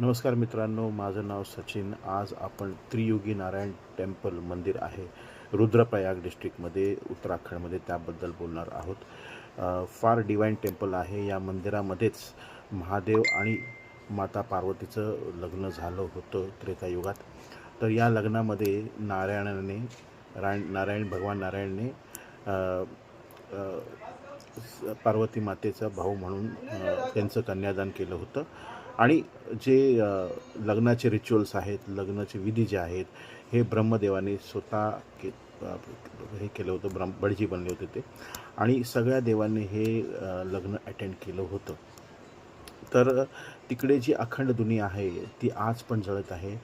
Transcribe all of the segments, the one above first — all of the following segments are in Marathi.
नमस्कार मित्रांनो, माझं नाव सचिन. आज आपण त्रियुगी नारायण टेम्पल मंदिर आहे रुद्रप्रयाग डिस्ट्रिक्टमध्ये, उत्तराखंडमध्ये, त्याबद्दल बोलणार आहोत. फार डिवाईन टेम्पल आहे. या मंदिरामध्येच महादेव आणि माता पार्वतीचं लग्न झालं होतं त्रेतायुगात. तर या लग्नामध्ये नारायण भगवान नारायणने अ, अ, पार्वती मातेचा भाऊ म्हणून त्यांचं कन्यादान केलं होतं. आणि जे लग्नाचे रिच्युअल्स आहेत, लग्नाचे विधी जे आहेत, हे ब्रह्मदेवाने स्वतः हे केलं होतं. बडजी बनले होते ते. आणि सगळ्या देवांनी हे लग्न अटेंड केलं होतं. तर तिकडे जी अखंड दुनिया आहे ती आज पण जळत आहे.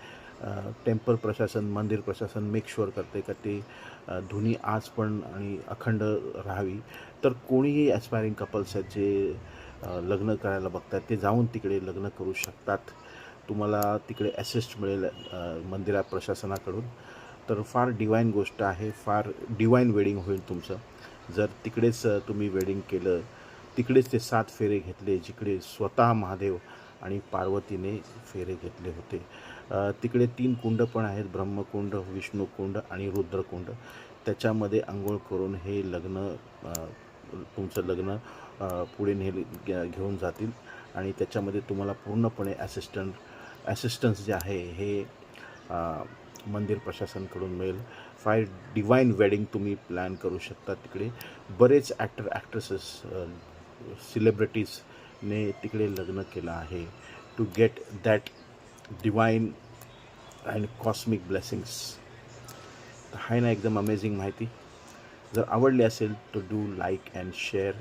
टेम्पल प्रशासन, मंदिर प्रशासन मेक शुअर करते का ते धुनी आज पण आणि अखंड राहावी. तर कोणीही ॲस्पायरिंग कपल्स आहेत जे लग्न करायला बघतात, ते जाऊन तिकडे लग्न करू शकतात. तुम्हाला तिकडे असिस्ट मिळेल मंदिरा प्रशासनाकडून. तर फार डिवाईन गोष्ट आहे. फार डिवाईन वेडिंग होईल तुमचं जर तिकडेच तुम्ही वेडिंग केलं. तिकडेच ते 7 फेरे घेतले, जिकडे स्वतः महादेव आणि पार्वतीने फेरे घेतले होते. तिकडे 3 कुंड पण आहेत, ब्रह्मकुंड, विष्णुकुंड आणि रुद्रकुंड. त्याच्यामध्ये अंघोळ करून हे लग्न तुमचं लग्न पुढे घेऊन जातील. आणि त्याच्यामध्ये तुम्हाला पूर्णपणे असिस्टन्स जे आहे हे मंदिर प्रशासनाकडून मिळेल. फार डिवाईन वेडिंग तुम्ही प्लॅन करू शकता तिकडे. बरेच ॲक्ट्रेसेस, सेलिब्रिटीजने तिकडे लग्न केलं आहे to get that divine and cosmic blessings. आहे ना एकदम अमेझिंग माहिती. जर आवडली असेल तर do like and share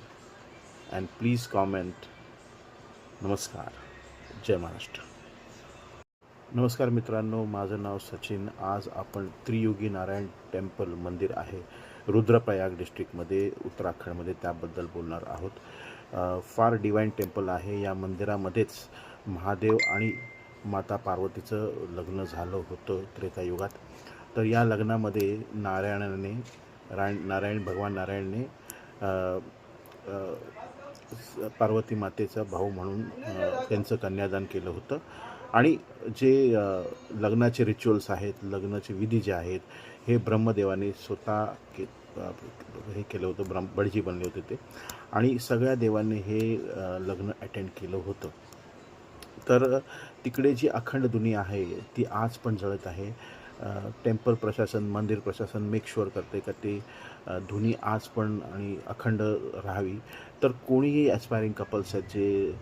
and please comment. नमस्कार. जय महाराष्ट्र. नमस्कार मित्रांनो, माझं नाव सचिन. आज आपण त्रियुगी नारायण टेम्पल मंदिर आहे रुद्रप्रयाग डिस्ट्रिक्टमध्ये, उत्तराखंडमध्ये, त्याबद्दल बोलणार आहोत. फार डिवाईन टेम्पल आहे. या मंदिरामध्येच महादेव आणि माता पार्वतीचं लग्न झालं होतं त्रेतायुगात. तर या लग्नामध्ये भगवान नारायणने पार्वती मातेचा भाऊ म्हणून त्यांचं कन्यादान केलं होतं. आणि जे लग्नाचे रिच्युअल्स आहेत, लग्नाचे विधी जे आहेत, हे ब्रह्मदेवाने स्वतः हे केलं होतं. बडजी बनले होते ते. आणि सगळ्या देवांनी हे लग्न अटेंड केलं होतं. तर तिकडे जी अखंड दुनिया आहे ती आज पण जळत आहे. टेम्पल प्रशासन, मंदिर प्रशासन मेक शुअर करते का ते धुनी आज पण आणि अखंड राहावी. तर कोणीही ॲस्पायरिंग कपल्स आहेत जे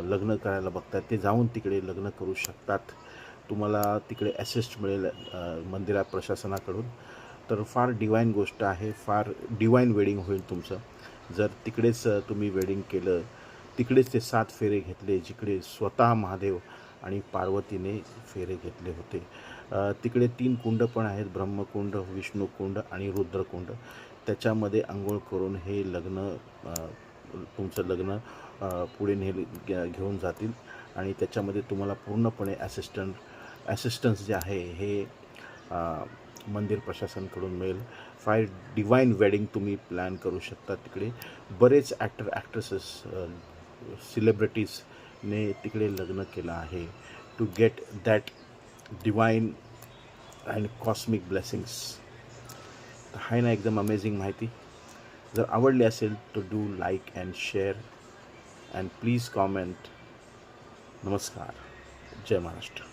लग्न करायला बघतात, ते जाऊन तिकडे लग्न करू शकतात. तुम्हाला तिकडे असिस्ट मिळेल मंदिरा प्रशासनाकडून. तर फार डिवाईन गोष्ट आहे. फार डिवाईन वेडिंग होईल तुमचं जर तिकडेच तुम्ही वेडिंग केलं. तिकडेच ते 7 फेरे घेतले, जिकडे स्वतः महादेव आणि पार्वतीने फेरे घेतले होते. तिकडे 3 कुंड पण आहेत, ब्रह्मकुंड, विष्णुकुंड आणि रुद्रकुंड. त्याच्यामध्ये अंघोळ करून हे लग्न तुमचं लग्न पुढे घेऊन जातील. आणि त्याच्यामध्ये तुम्हाला पूर्णपणे असिस्टन्स जे आहे हे मंदिर प्रशासनाकडून मिळेल. फार डिवाईन वेडिंग तुम्ही प्लॅन करू शकता तिकडे. बरेच ॲक्ट्रेसेस, सेलिब्रिटीजने तिकडे लग्न केलं आहे to get that divine and cosmic blessings. आहे ना एकदम अमेझिंग माहिती. जर आवडली असेल तर do like and share and please comment. नमस्कार. जय महाराष्ट्र.